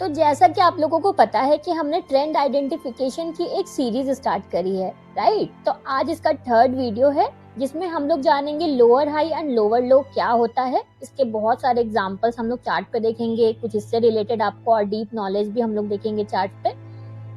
तो जैसा कि आप लोगों को पता है कि हमने ट्रेंड आइडेंटिफिकेशन की एक सीरीज स्टार्ट करी है, राइट? तो आज इसका थर्ड वीडियो है जिसमें हम लोग जानेंगे lower high and lower low क्या होता है। इसके बहुत सारे एग्जांपल्स हम लोग चार्ट पे देखेंगे, कुछ इससे रिलेटेड आपको और डीप नॉलेज भी हम लोग देखेंगे चार्ट पे।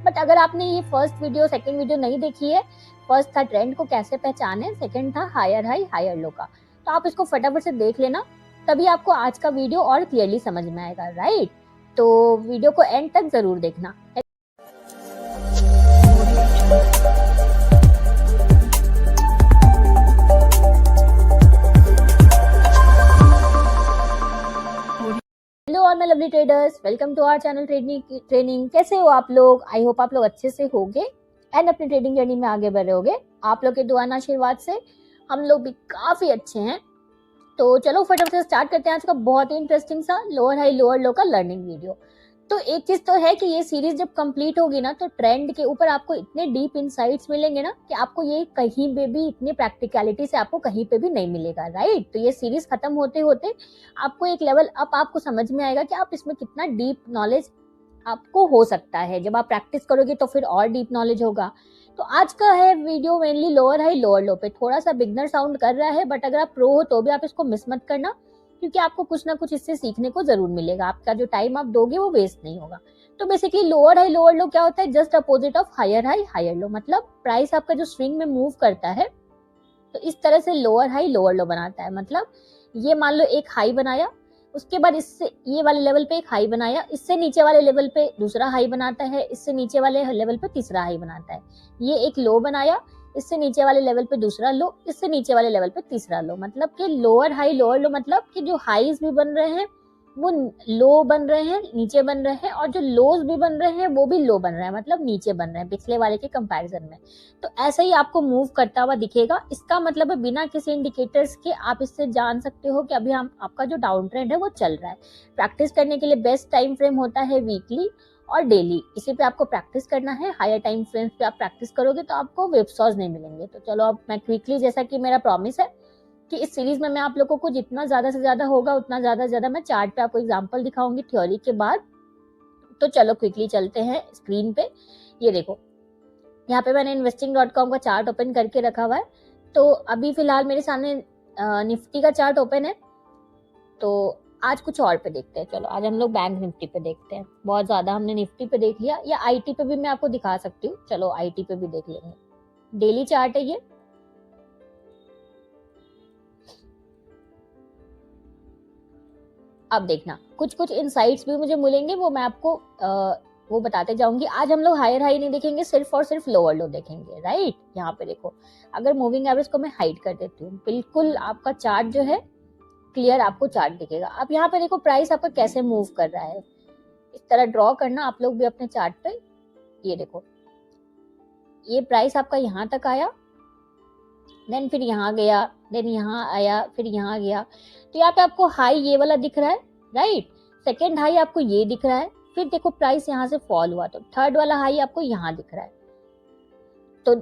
बट अगर आपने ये फर्स्ट वीडियो सेकंड वीडियो नहीं देखी है, फर्स्ट था ट्रेंड को कैसे पहचाने, सेकंड था हायर हाई हायर लो का, तो आप इसको फटाफट से देख लेना, तभी आपको आज का वीडियो और क्लियरली समझ में आएगा, राइट? तो वीडियो को एंड तक जरूर देखना। Hello all my lovely traders, welcome to our channel training. कैसे हो आप लोग? आई होप आप लोग अच्छे से होगे एंड अपनी ट्रेडिंग जर्नी में आगे बढ़ रहे होगे। आप लोग के दुआ आशीर्वाद से हम लोग भी काफी अच्छे हैं। तो चलो फटाफट से स्टार्ट करते हैं आज का बहुत ही इंटरेस्टिंग सा लोअर हाई लोअर लो का लर्निंग वीडियो। तो एक चीज तो है कि ये सीरीज जब कंप्लीट होगी ना, तो ट्रेंड के ऊपर आपको इतने डीप इनसाइट्स मिलेंगे ना कि आपको ये कहीं पे भी इतनी प्रैक्टिकलिटी से आपको कहीं पे भी नहीं मिलेगा, राइट? तो ये सीरीज खत्म होते होते आपको एक लेवल अप आपको समझ में आएगा कि आप इसमें कितना डीप नॉलेज आपको हो सकता है। जब आप प्रैक्टिस करोगे तो फिर और डीप नॉलेज होगा। तो आज का है video mainly lower high lower लो पे। थोड़ा सा बिगनर साउंड कर रहा है, बट अगर आप प्रो हो तो भी आप इसको मिस मत करना, क्योंकि आपको कुछ ना कुछ इससे सीखने को जरूर मिलेगा। आपका जो टाइम आप दोगे वो वेस्ट नहीं होगा। तो basically lower high lower low क्या होता है? Just opposite of higher high higher low. मतलब प्राइस आपका जो स्विंग में मूव करता है, तो इस तरह से लोअर हाई लोअर लो बनाता है। मतलब ये मान लो एक हाई बनाया, उसके बाद इससे ये वाले लेवल पे एक हाई बनाया, इससे नीचे वाले लेवल पे दूसरा हाई बनाता है, इससे नीचे वाले लेवल पे तीसरा हाई बनाता है। ये एक लो बनाया, इससे नीचे वाले लेवल पे दूसरा लो, इससे नीचे वाले लेवल पे तीसरा लो। मतलब कि लोअर हाई लोअर लो मतलब कि जो हाईज भी बन रहे हैं वो लो बन रहे हैं, नीचे बन रहे हैं, और जो लोज भी बन रहे हैं वो भी लो बन रहे हैं, मतलब नीचे बन रहे हैं पिछले वाले के कंपैरिजन में। तो ऐसे ही आपको मूव करता हुआ दिखेगा। इसका मतलब है बिना किसी इंडिकेटर्स के आप इससे जान सकते हो कि अभी हम आपका जो डाउन ट्रेंड है वो चल रहा है। प्रैक्टिस करने के लिए बेस्ट टाइम फ्रेम होता है वीकली और डेली। इसी पे आपको प्रैक्टिस करना है। हायर टाइम फ्रेम्स पे आप प्रैक्टिस करोगे तो आपको वेबसॉज नहीं मिलेंगे। तो चलो अब मैं क्विकली, जैसा कि मेरा प्रॉमिस है कि इस सीरीज में मैं आप लोगों को जितना ज्यादा से ज्यादा होगा उतना ज्यादा से ज्यादा मैं चार्ट पे आपको एग्जांपल दिखाऊंगी थ्योरी के बाद। तो चलो क्विकली चलते हैं स्क्रीन पे। ये देखो, यहाँ पे मैंने investing.com का चार्ट ओपन करके रखा हुआ है। तो अभी फिलहाल मेरे सामने निफ्टी का चार्ट ओपन है। तो आज कुछ और पे देखते हैं। चलो आज हम लोग बैंक निफ्टी पे देखते हैं। बहुत ज्यादा हमने निफ्टी पे देख लिया, या आईटी पे भी मैं आपको दिखा सकती हूँ। चलो आईटी पे भी देख लेंगे। डेली चार्ट है ये। अब देखना, कुछ कुछ इनसाइट्स भी मुझे मिलेंगे, वो मैं आपको वो बताते जाऊंगी। आज हम लोग हायर हाई नहीं देखेंगे, सिर्फ और सिर्फ लोअर लो देखेंगे, राइट? यहाँ पे देखो, अगर मूविंग एवरेज को मैं हाइड कर देती हूँ, बिल्कुल आपका चार्ट जो है क्लियर आपको चार्ट दिखेगा। अब यहाँ पे देखो प्राइस आपका कैसे मूव कर रहा है। इस तरह ड्रॉ करना आप लोग भी अपने चार्ट पे। ये देखो, ये प्राइस आपका यहाँ तक आया, देन फिर यहाँ गया, देन यहाँ आया, फिर यहाँ गया। तो यहाँ पे आपको हाई ये वाला दिख रहा है, राइट? सेकेंड हाई आपको ये दिख रहा है। फिर देखो प्राइस यहाँ से फॉल हुआ, तो थर्ड वाला हाई आपको यहाँ दिख रहा है। तो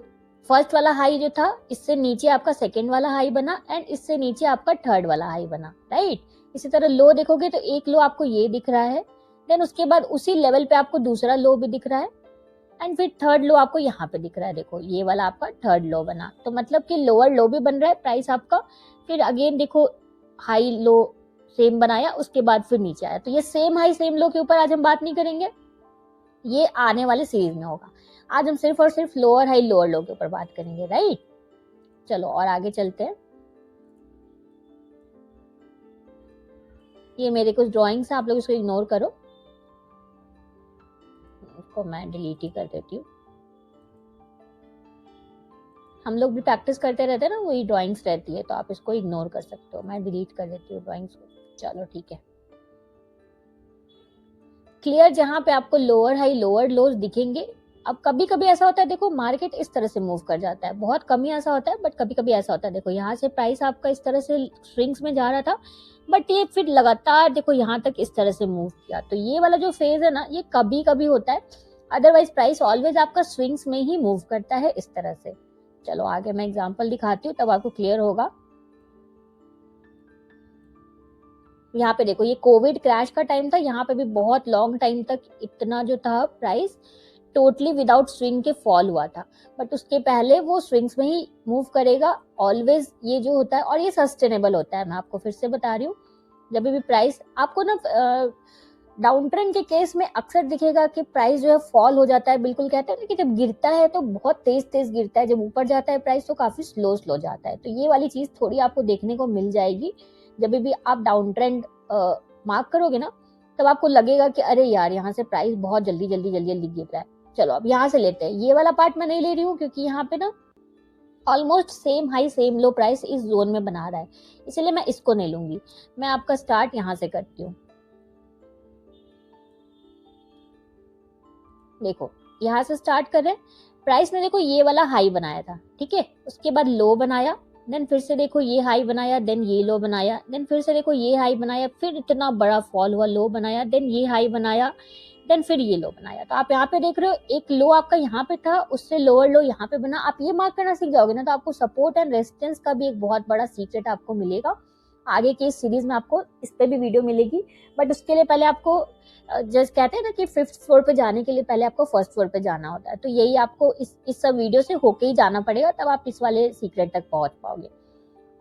फर्स्ट वाला हाई जो था, इससे नीचे आपका सेकेंड वाला हाई बना, एंड इससे नीचे आपका थर्ड वाला हाई बना, राइट? इसी तरह लो देखोगे तो एक लो आपको ये दिख रहा है, देन उसके बाद उसी लेवल पे आपको दूसरा लो भी दिख रहा है, एंड फिर थर्ड लो आपको यहाँ पे दिख रहा है। देखो ये वाला आपका थर्ड लो बना। तो मतलब कि लोअर लो भी बन रहा है प्राइस आपका। फिर अगेन देखो हाई लो सेम बनाया, उसके बाद फिर नीचे आया। तो ये सेम हाई सेम लो के ऊपर आज हम बात नहीं करेंगे, ये आने वाले सीरीज में होगा। आज हम सिर्फ और सिर्फ लोअर हाई लोअर लो के ऊपर बात करेंगे, राइट? चलो और आगे चलते हैं। ये मेरे कुछ ड्राइंग्स हैं, आप लोग इसको इग्नोर करो, इसको मैं डिलीट ही कर देती हूँ। हम लोग भी प्रैक्टिस करते रहते हैं ना, वही ड्राइंग्स रहती है, तो आप इसको इग्नोर कर सकते हो। मैं डिलीट कर देती हूँ ड्राइंग्स को। चलो ठीक है, क्लियर। जहां पे आपको लोअर हाई लोअर लोज दिखेंगे। अब कभी कभी ऐसा होता है, देखो मार्केट इस तरह से मूव कर जाता है, बहुत कम ही ऐसा होता है, बट कभी कभी ऐसा होता है। देखो यहाँ से प्राइस आपका इस तरह से स्विंग्स में जा रहा था, बट ये फिर लगातार देखो यहाँ तक इस तरह से मूव किया। तो ये वाला जो फेज है ना, ये कभी कभी होता है, अदरवाइज प्राइस ऑलवेज आपका स्विंग्स में ही मूव करता है इस तरह से। चलो आगे मैं एग्जांपल दिखाती हूँ, तब आपको क्लियर होगा। यहाँ पे देखो ये कोविड क्रैश का टाइम था, यहाँ पे भी बहुत लॉन्ग टाइम तक इतना जो था प्राइस टोटली विदाउट स्विंग के फॉल हुआ था, बट उसके पहले वो स्विंग्स में ही मूव करेगा ऑलवेज, ये जो होता है। और ये सस्टेनेबल होता है, मैं आपको फिर से बता रही हूँ। जब भी प्राइस आपको ना डाउन ट्रेंड के केस में अक्सर दिखेगा कि प्राइस जो है फॉल हो जाता है, बिल्कुल कहते हैं ना कि जब गिरता है तो बहुत तेज तेज गिरता है, जब ऊपर जाता है प्राइस तो काफी स्लो स्लो जाता है। तो ये वाली चीज थोड़ी आपको देखने को मिल जाएगी जब भी आप डाउन ट्रेंड मार्क करोगे ना, तब आपको लगेगा कि अरे यार यहाँ से प्राइस बहुत जल्दी जल्दी जल्दी जल्दी गिर रहा है। चलो अब यहाँ से लेते हैं, ये वाला पार्ट मैं नहीं ले रही हूँ क्योंकि यहाँ पे ना ऑलमोस्ट सेम हाई सेम लो प्राइस इस जोन में बना रहा है, इसलिए मैं इसको नहीं लूंगी। मैं आपका स्टार्ट यहाँ से करती हूँ। देखो यहाँ से स्टार्ट कर रहे हैं, प्राइस ने देखो ये वाला हाई बनाया था, ठीक है, उसके बाद लो बनाया, देन फिर से देखो ये हाई बनाया, देन ये लो बनाया, देन फिर से देखो ये हाई बनाया, फिर इतना बड़ा फॉल हुआ, लो बनाया, देन ये हाई बनाया, देन फिर ये लो बनाया। तो आप यहाँ पे देख रहे हो एक लो आपका यहाँ पे था, उससे लोअर लो यहाँ पे बना। आप ये मार्क करना सीख जाओगे ना तो आपको सपोर्ट एंड रेजिस्टेंस का भी एक बहुत बड़ा सीक्रेट आपको मिलेगा। आगे के इस सीरीज में आपको इस पे भी वीडियो मिलेगी, बट उसके लिए पहले आपको जस्ट कहते हैं ना कि 5th फ्लोर पे जाने के लिए पहले आपको 1st फ्लोर पे जाना होता है। तो यही आपको इस सब वीडियो से होके ही जाना पड़ेगा, तब आप इस वाले सीक्रेट तक पहुंच पाओगे।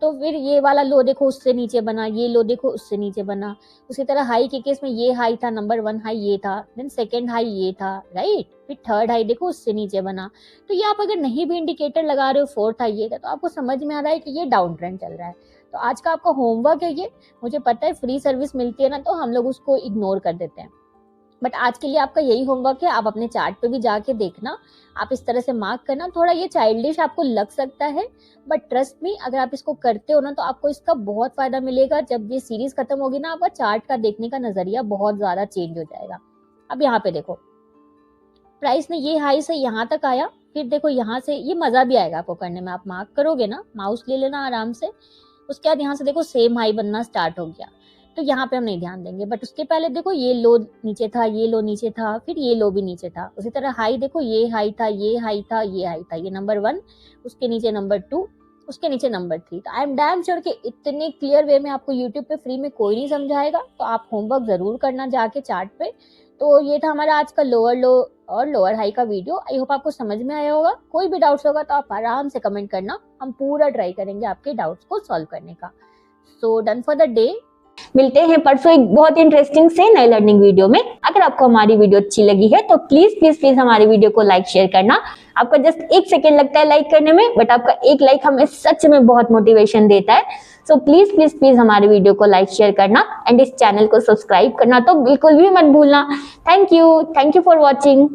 तो फिर ये वाला लो देखो उससे नीचे बना, ये लो देखो उससे नीचे बना। उसी तरह हाई के केस में ये हाई था, नंबर 1 हाई ये था, देन सेकंड हाई ये था, राइट, फिर थर्ड हाई देखो उससे नीचे बना। तो ये आप अगर नहीं भी इंडिकेटर लगा रहे हो, फोर्थ हाई ये था, तो आपको समझ में आ रहा है कि ये डाउन ट्रेंड चल रहा है। तो आज का आपका होमवर्क है ये, मुझे पता है फ्री सर्विस मिलती है ना तो हम लोग उसको इग्नोर कर देते हैं, बट आज के लिए आपका यही होमवर्क है। आप अपने चार्ट पे भी जाके देखना, आप इस तरह से मार्क करना। थोड़ा ये चाइल्डिश आपको लग सकता है, बट ट्रस्ट मी अगर आप इसको करते हो ना तो आपको इसका बहुत फायदा मिलेगा। जब ये सीरीज खत्म होगी ना, आपका चार्ट का देखने का नजरिया बहुत ज्यादा चेंज हो जाएगा। अब यहाँ पे देखो प्राइस ने ये हाई से यहाँ तक आया, फिर देखो यहाँ से, ये मजा भी आएगा आपको करने में। आप मार्क करोगे ना, माउस ले लेना आराम से, उसके बाद यहाँ से देखो सेम हाई बनना स्टार्ट हो गया, तो यहाँ पे हम नहीं ध्यान देंगे। बट उसके पहले देखो ये लो नीचे था, ये लो नीचे था, फिर ये लो भी नीचे था। उसी तरह हाई देखो ये हाई था, ये हाई था, ये हाई था, ये नंबर 1, उसके नीचे नंबर 2, उसके नीचे नंबर 3। तो आई एम डैम श्योर कि इतने क्लियर वे में आपको यूट्यूब पे फ्री में कोई नहीं समझाएगा, तो आप होमवर्क जरूर करना जाके चार्ट पे। तो ये था हमारा आज का लोअर लो और लोअर हाई का वीडियो। आई होप आपको समझ में आया होगा। कोई भी डाउट्स होगा तो आप आराम से कमेंट करना, हम पूरा ट्राई करेंगे आपके डाउट्स को सॉल्व करने का। So done for the day. मिलते हैं परसों एक बहुत इंटरेस्टिंग से नई लर्निंग वीडियो में। अगर आपको हमारी वीडियो अच्छी लगी है तो प्लीज प्लीज प्लीज हमारी वीडियो को लाइक शेयर करना। आपका जस्ट 1 सेकेंड लगता है लाइक करने में, बट आपका एक लाइक हमें सच में बहुत मोटिवेशन देता है। सो प्लीज प्लीज प्लीज हमारी वीडियो को लाइक शेयर करना एंड इस चैनल को सब्सक्राइब करना तो बिल्कुल भी मत भूलना। Thank you for watching.